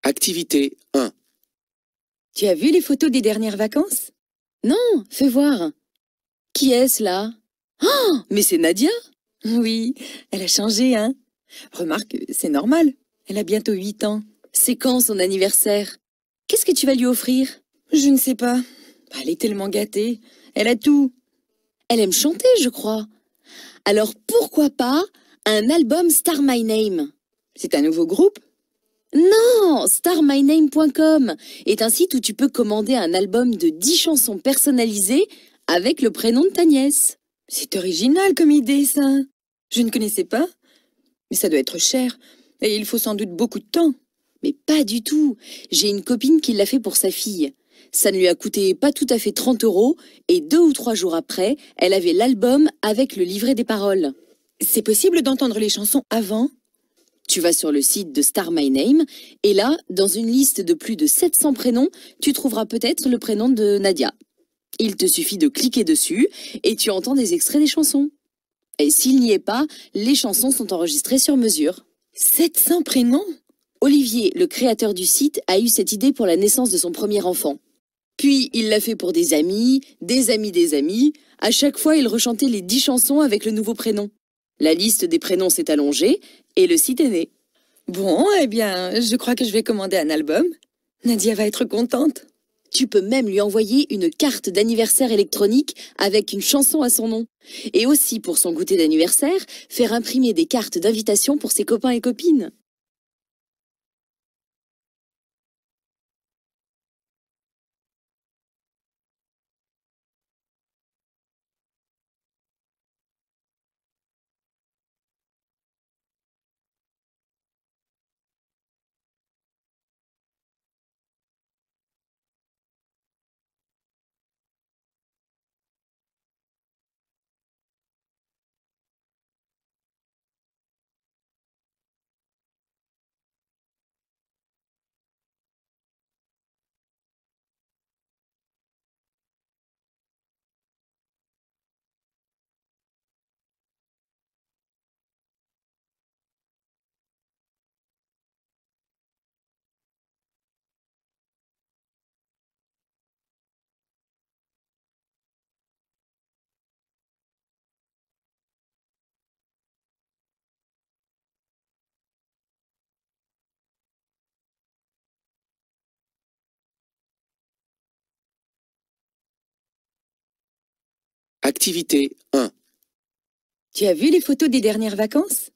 Activité 1. Tu as vu les photos des dernières vacances? Non, fais voir. Qui est-ce là? Oh, mais c'est Nadia? Oui, elle a changé, hein? Remarque, c'est normal. Elle a bientôt 8 ans. C'est quand son anniversaire? Qu'est-ce que tu vas lui offrir? Je ne sais pas. Elle est tellement gâtée. Elle a tout. Elle aime chanter, je crois. Alors pourquoi pas un album Star My Name? C'est un nouveau groupe? Non, starmyname.com est un site où tu peux commander un album de 10 chansons personnalisées avec le prénom de ta nièce. C'est original comme idée, ça. Je ne connaissais pas. Mais ça doit être cher. Et il faut sans doute beaucoup de temps. Mais pas du tout. J'ai une copine qui l'a fait pour sa fille. Ça ne lui a coûté pas tout à fait 30 € et 2 ou 3 jours après, elle avait l'album avec le livret des paroles. C'est possible d'entendre les chansons avant? Tu vas sur le site de Star My Name et là, dans une liste de plus de 700 prénoms, tu trouveras peut-être le prénom de Nadia. Il te suffit de cliquer dessus et tu entends des extraits des chansons. Et s'il n'y est pas, les chansons sont enregistrées sur mesure. 700 prénoms? Olivier, le créateur du site, a eu cette idée pour la naissance de son premier enfant. Puis, il l'a fait pour des amis, des amis des amis. À chaque fois, il rechantait les 10 chansons avec le nouveau prénom. La liste des prénoms s'est allongée et le site est né. Bon, eh bien, je crois que je vais commander un album. Nadia va être contente. Tu peux même lui envoyer une carte d'anniversaire électronique avec une chanson à son nom. Et aussi, pour son goûter d'anniversaire, faire imprimer des cartes d'invitation pour ses copains et copines. Activité 1. Tu as vu les photos des dernières vacances?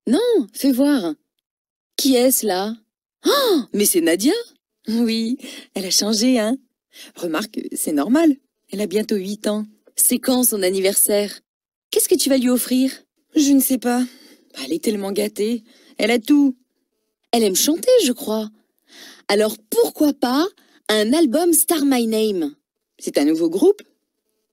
Non, fais voir. Qui est-ce là? Oh, mais c'est Nadia? Oui, elle a changé, hein? Remarque, c'est normal. Elle a bientôt 8 ans. C'est quand son anniversaire? Qu'est-ce que tu vas lui offrir? Je ne sais pas. Elle est tellement gâtée. Elle a tout. Elle aime chanter, je crois. Alors pourquoi pas un album Star My Name? C'est un nouveau groupe?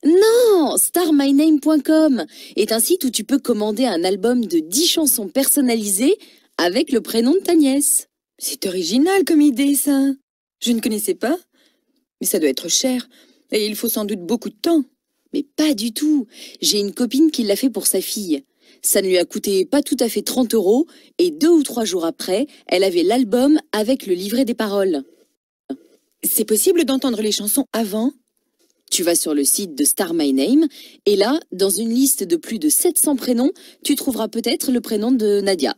Non, starmyname.com est un site où tu peux commander un album de 10 chansons personnalisées avec le prénom de ta nièce. C'est original comme idée, ça. Je ne connaissais pas. Mais ça doit être cher. Et il faut sans doute beaucoup de temps. Mais pas du tout. J'ai une copine qui l'a fait pour sa fille. Ça ne lui a coûté pas tout à fait 30 € et 2 ou 3 jours après, elle avait l'album avec le livret des paroles. C'est possible d'entendre les chansons avant? Tu vas sur le site de Star My Name et là, dans une liste de plus de 700 prénoms, tu trouveras peut-être le prénom de Nadia.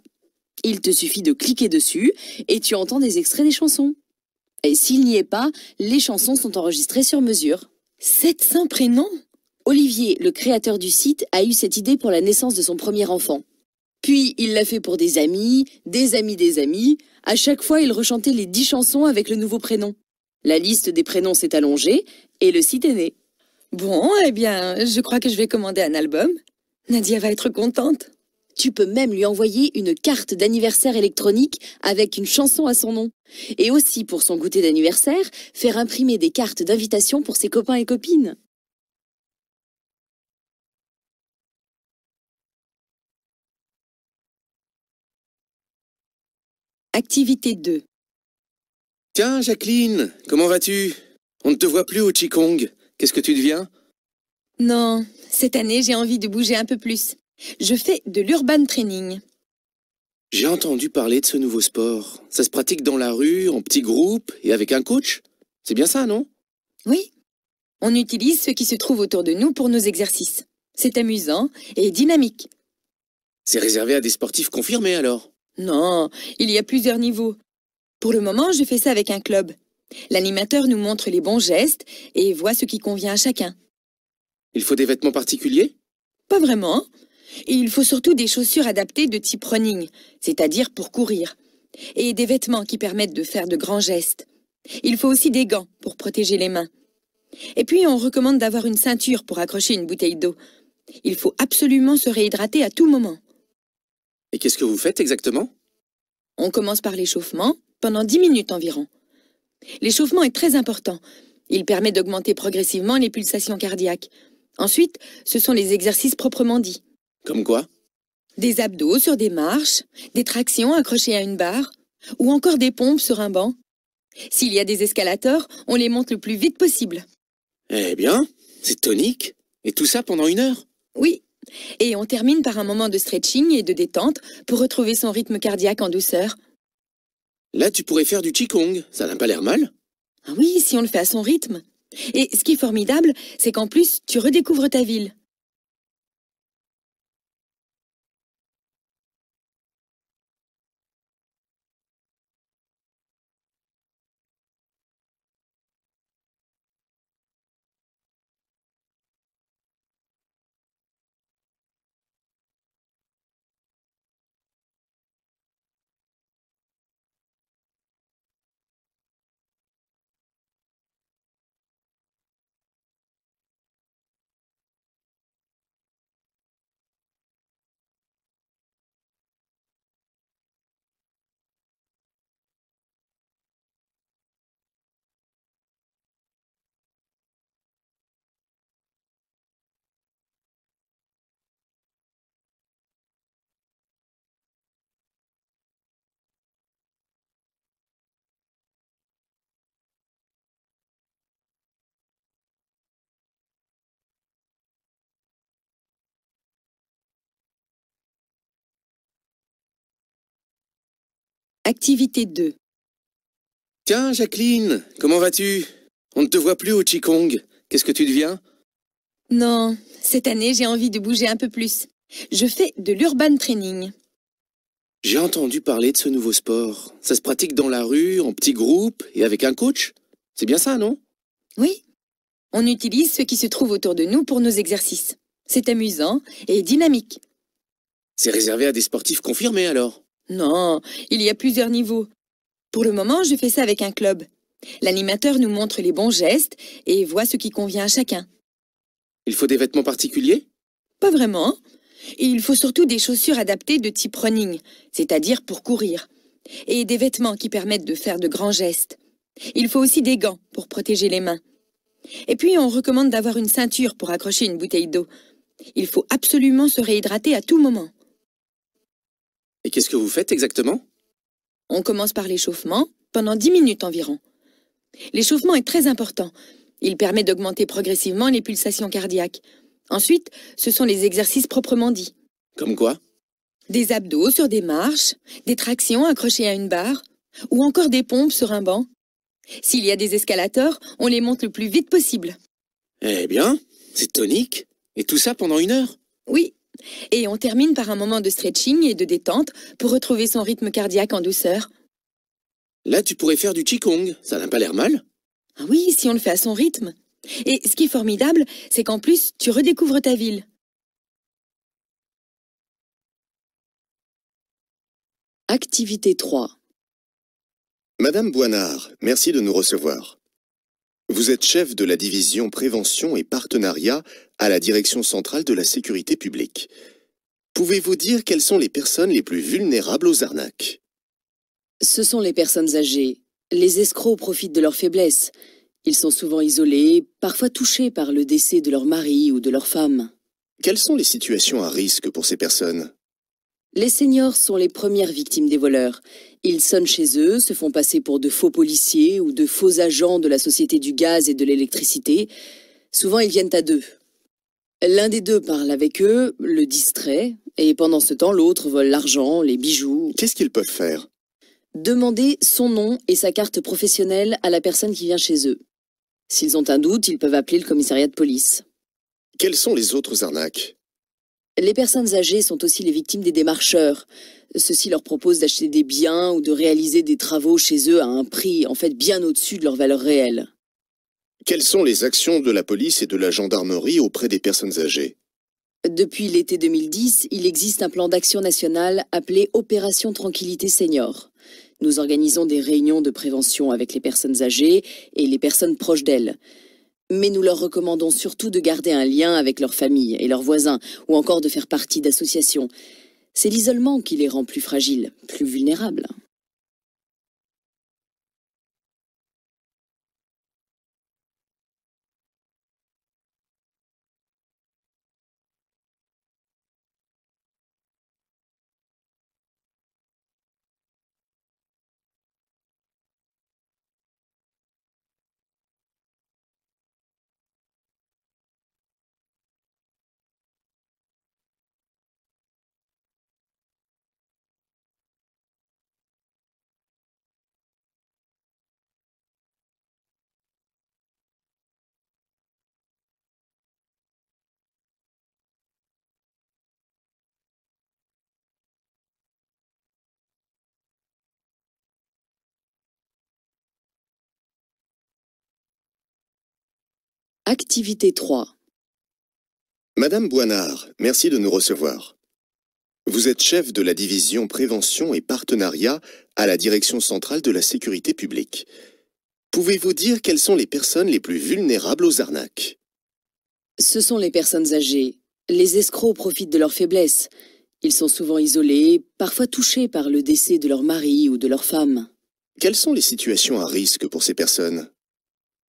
Il te suffit de cliquer dessus et tu entends des extraits des chansons. Et s'il n'y est pas, les chansons sont enregistrées sur mesure. 700 prénoms? Olivier, le créateur du site, a eu cette idée pour la naissance de son premier enfant. Puis, il l'a fait pour des amis, des amis des amis. À chaque fois, il rechantait les 10 chansons avec le nouveau prénom. La liste des prénoms s'est allongée et le site est né. Bon, eh bien, je crois que je vais commander un album. Nadia va être contente. Tu peux même lui envoyer une carte d'anniversaire électronique avec une chanson à son nom. Et aussi, pour son goûter d'anniversaire, faire imprimer des cartes d'invitation pour ses copains et copines. Activité 2. Tiens, Jacqueline, comment vas-tu? On ne te voit plus au Qigong. Qu'est-ce que tu deviens? Non, cette année, j'ai envie de bouger un peu plus. Je fais de l'urban training. J'ai entendu parler de ce nouveau sport. Ça se pratique dans la rue, en petits groupes et avec un coach. C'est bien ça, non? Oui, on utilise ce qui se trouve autour de nous pour nos exercices. C'est amusant et dynamique. C'est réservé à des sportifs confirmés alors? Non, il y a plusieurs niveaux. Pour le moment, je fais ça avec un club. L'animateur nous montre les bons gestes et voit ce qui convient à chacun. Il faut des vêtements particuliers? Pas vraiment. Et il faut surtout des chaussures adaptées de type running, c'est-à-dire pour courir. Et des vêtements qui permettent de faire de grands gestes. Il faut aussi des gants pour protéger les mains. Et puis on recommande d'avoir une ceinture pour accrocher une bouteille d'eau. Il faut absolument se réhydrater à tout moment. Et qu'est-ce que vous faites exactement? On commence par l'échauffement, pendant 10 minutes environ. L'échauffement est très important. Il permet d'augmenter progressivement les pulsations cardiaques. Ensuite, ce sont les exercices proprement dits. Comme quoi? Des abdos sur des marches, des tractions accrochées à une barre, ou encore des pompes sur un banc. S'il y a des escalators, on les monte le plus vite possible. Eh bien, c'est tonique. Et tout ça pendant 1 heure? Oui, et on termine par un moment de stretching et de détente pour retrouver son rythme cardiaque en douceur. Là, tu pourrais faire du Qigong. Ça n'a pas l'air mal. Ah oui, si on le fait à son rythme. Et ce qui est formidable, c'est qu'en plus, tu redécouvres ta ville. Activité 2. Tiens, Jacqueline, comment vas-tu? On ne te voit plus au Qigong. Qu'est-ce que tu deviens? Non, cette année, j'ai envie de bouger un peu plus. Je fais de l'urban training. J'ai entendu parler de ce nouveau sport. Ça se pratique dans la rue, en petits groupes et avec un coach. C'est bien ça, non? Oui, on utilise ce qui se trouve autour de nous pour nos exercices. C'est amusant et dynamique. C'est réservé à des sportifs confirmés alors? Non, il y a plusieurs niveaux. Pour le moment, je fais ça avec un club. L'animateur nous montre les bons gestes et voit ce qui convient à chacun. Il faut des vêtements particuliers? Pas vraiment. Et il faut surtout des chaussures adaptées de type running, c'est-à-dire pour courir. Et des vêtements qui permettent de faire de grands gestes. Il faut aussi des gants pour protéger les mains. Et puis on recommande d'avoir une ceinture pour accrocher une bouteille d'eau. Il faut absolument se réhydrater à tout moment. Et qu'est-ce que vous faites exactement? On commence par l'échauffement, pendant 10 minutes environ. L'échauffement est très important. Il permet d'augmenter progressivement les pulsations cardiaques. Ensuite, ce sont les exercices proprement dits. Comme quoi? Des abdos sur des marches, des tractions accrochées à une barre, ou encore des pompes sur un banc. S'il y a des escalators, on les monte le plus vite possible. Eh bien, c'est tonique. Et tout ça pendant 1 heure? Oui, et on termine par un moment de stretching et de détente pour retrouver son rythme cardiaque en douceur. Là, tu pourrais faire du Qigong. Ça n'a pas l'air mal. Ah oui, si on le fait à son rythme. Et ce qui est formidable, c'est qu'en plus, tu redécouvres ta ville. Activité 3. Madame Boinard, merci de nous recevoir. Vous êtes chef de la division prévention et partenariat à la Direction centrale de la sécurité publique. Pouvez-vous dire quelles sont les personnes les plus vulnérables aux arnaques? Ce sont les personnes âgées. Les escrocs profitent de leur faiblesse. Ils sont souvent isolés, parfois touchés par le décès de leur mari ou de leur femme. Quelles sont les situations à risque pour ces personnes? Les seniors sont les premières victimes des voleurs. Ils sonnent chez eux, se font passer pour de faux policiers ou de faux agents de la Société du gaz et de l'électricité. Souvent, ils viennent à deux. L'un des deux parle avec eux, le distrait, et pendant ce temps, l'autre vole l'argent, les bijoux. Qu'est-ce qu'ils peuvent faire? Demander son nom et sa carte professionnelle à la personne qui vient chez eux. S'ils ont un doute, ils peuvent appeler le commissariat de police. Quelles sont les autres arnaques? Les personnes âgées sont aussi les victimes des démarcheurs. Ceux-ci leur proposent d'acheter des biens ou de réaliser des travaux chez eux à un prix, en fait, bien au-dessus de leur valeur réelle. Quelles sont les actions de la police et de la gendarmerie auprès des personnes âgées? Depuis l'été 2010, il existe un plan d'action national appelé Opération Tranquillité Senior. Nous organisons des réunions de prévention avec les personnes âgées et les personnes proches d'elles. Mais nous leur recommandons surtout de garder un lien avec leur famille et leurs voisins, ou encore de faire partie d'associations. C'est l'isolement qui les rend plus fragiles, plus vulnérables. Activité 3. Madame Boinard, merci de nous recevoir. Vous êtes chef de la division prévention et partenariat à la direction centrale de la sécurité publique. Pouvez-vous dire quelles sont les personnes les plus vulnérables aux arnaques? Ce sont les personnes âgées. Les escrocs profitent de leur faiblesse. Ils sont souvent isolés, parfois touchés par le décès de leur mari ou de leur femme. Quelles sont les situations à risque pour ces personnes?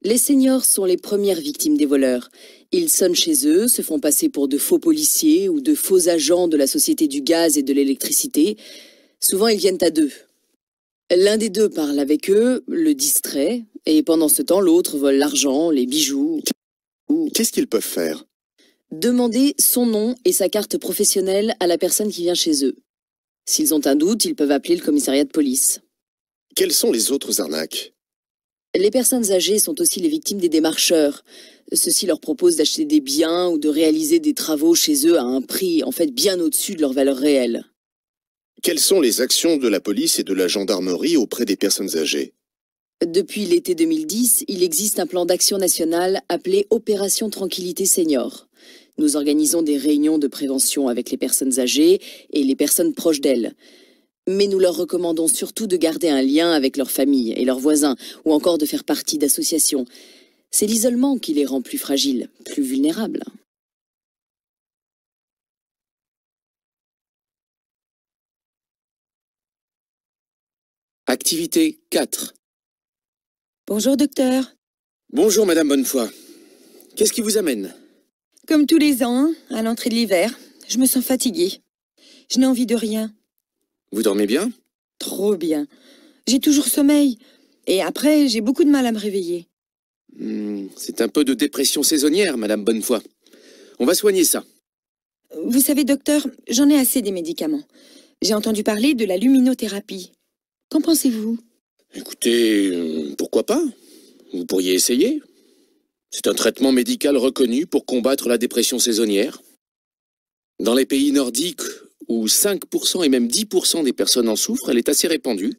Les seniors sont les premières victimes des voleurs. Ils sonnent chez eux, se font passer pour de faux policiers ou de faux agents de la Société du gaz et de l'électricité. Souvent, ils viennent à deux. L'un des deux parle avec eux, le distrait, et pendant ce temps, l'autre vole l'argent, les bijoux. Qu'est-ce qu'ils peuvent faire? Demander son nom et sa carte professionnelle à la personne qui vient chez eux. S'ils ont un doute, ils peuvent appeler le commissariat de police. Quelles sont les autres arnaques? Les personnes âgées sont aussi les victimes des démarcheurs. Ceux-ci leur proposent d'acheter des biens ou de réaliser des travaux chez eux à un prix, en fait, bien au-dessus de leur valeur réelle. Quelles sont les actions de la police et de la gendarmerie auprès des personnes âgées? Depuis l'été 2010, il existe un plan d'action national appelé Opération Tranquillité Senior. Nous organisons des réunions de prévention avec les personnes âgées et les personnes proches d'elles. Mais nous leur recommandons surtout de garder un lien avec leur famille et leurs voisins, ou encore de faire partie d'associations. C'est l'isolement qui les rend plus fragiles, plus vulnérables. Activité 4. Bonjour, docteur. Bonjour, Madame Bonnefoy. Qu'est-ce qui vous amène? Comme tous les ans, à l'entrée de l'hiver, je me sens fatiguée. Je n'ai envie de rien. Vous dormez bien? Trop bien. J'ai toujours sommeil. Et après, j'ai beaucoup de mal à me réveiller. C'est un peu de dépression saisonnière, Madame Bonnefoy. On va soigner ça. Vous savez, docteur, j'en ai assez des médicaments. J'ai entendu parler de la luminothérapie. Qu'en pensez-vous? Écoutez, pourquoi pas? Vous pourriez essayer. C'est un traitement médical reconnu pour combattre la dépression saisonnière. Dans les pays nordiques, où 5% et même 10% des personnes en souffrent, elle est assez répandue.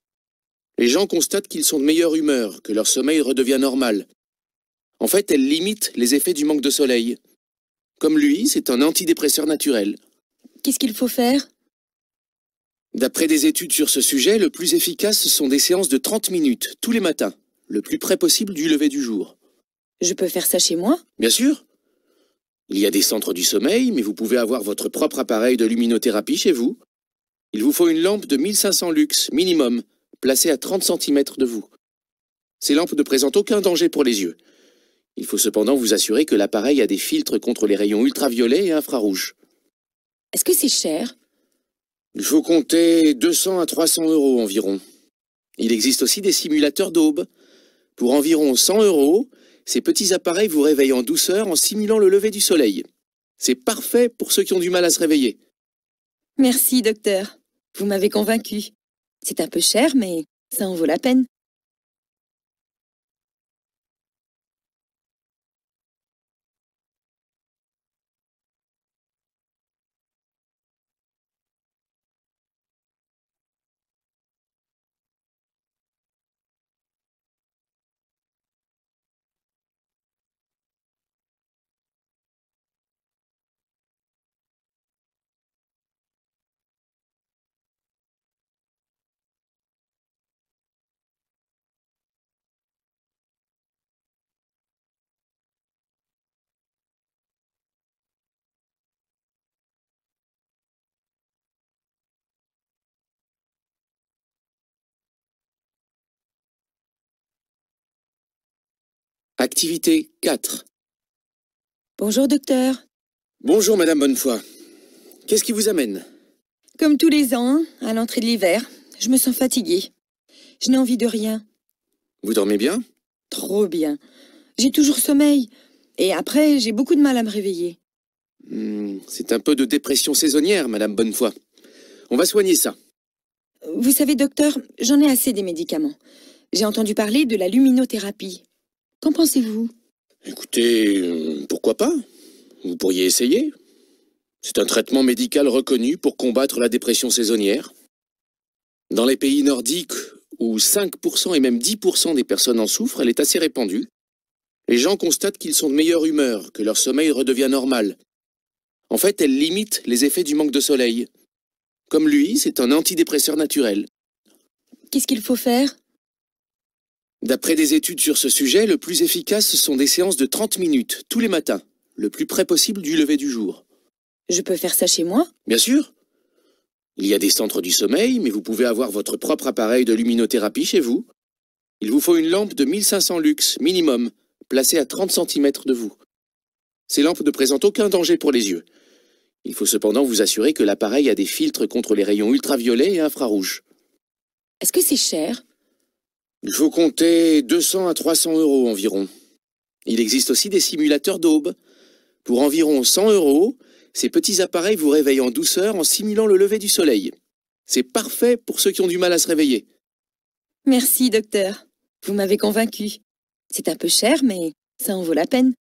Les gens constatent qu'ils sont de meilleure humeur, que leur sommeil redevient normal. En fait, elle limite les effets du manque de soleil. Comme lui, c'est un antidépresseur naturel. Qu'est-ce qu'il faut faire? D'après des études sur ce sujet, le plus efficace sont des séances de 30 minutes, tous les matins, le plus près possible du lever du jour. Je peux faire ça chez moi? Bien sûr. Il y a des centres du sommeil, mais vous pouvez avoir votre propre appareil de luminothérapie chez vous. Il vous faut une lampe de 1500 lux minimum, placée à 30 cm de vous. Ces lampes ne présentent aucun danger pour les yeux. Il faut cependant vous assurer que l'appareil a des filtres contre les rayons ultraviolets et infrarouges. Est-ce que c'est cher? Il faut compter 200 à 300 € environ. Il existe aussi des simulateurs d'aube. Pour environ 100 €, ces petits appareils vous réveillent en douceur en simulant le lever du soleil. C'est parfait pour ceux qui ont du mal à se réveiller. Merci, docteur. Vous m'avez convaincu. C'est un peu cher, mais ça en vaut la peine. Activité 4. Bonjour, docteur. Bonjour, Madame Bonnefoy. Qu'est-ce qui vous amène? Comme tous les ans, à l'entrée de l'hiver, je me sens fatiguée. Je n'ai envie de rien. Vous dormez bien? Trop bien. J'ai toujours sommeil. Et après, j'ai beaucoup de mal à me réveiller. C'est un peu de dépression saisonnière, Madame Bonnefoy. On va soigner ça. Vous savez, docteur, j'en ai assez des médicaments. J'ai entendu parler de la luminothérapie. Qu'en pensez-vous? Écoutez, pourquoi pas? Vous pourriez essayer. C'est un traitement médical reconnu pour combattre la dépression saisonnière. Dans les pays nordiques, où 5% et même 10% des personnes en souffrent, elle est assez répandue. Les gens constatent qu'ils sont de meilleure humeur, que leur sommeil redevient normal. En fait, elle limite les effets du manque de soleil. Comme lui, c'est un antidépresseur naturel. Qu'est-ce qu'il faut faire? D'après des études sur ce sujet, le plus efficace sont des séances de 30 minutes, tous les matins, le plus près possible du lever du jour. Je peux faire ça chez moi? Bien sûr. Il y a des centres du sommeil, mais vous pouvez avoir votre propre appareil de luminothérapie chez vous. Il vous faut une lampe de 1500 lux minimum, placée à 30 cm de vous. Ces lampes ne présentent aucun danger pour les yeux. Il faut cependant vous assurer que l'appareil a des filtres contre les rayons ultraviolets et infrarouges. Est-ce que c'est cher? Il faut compter 200 à 300 € environ. Il existe aussi des simulateurs d'aube. Pour environ 100 €, ces petits appareils vous réveillent en douceur en simulant le lever du soleil. C'est parfait pour ceux qui ont du mal à se réveiller. Merci, docteur. Vous m'avez convaincu. C'est un peu cher, mais ça en vaut la peine.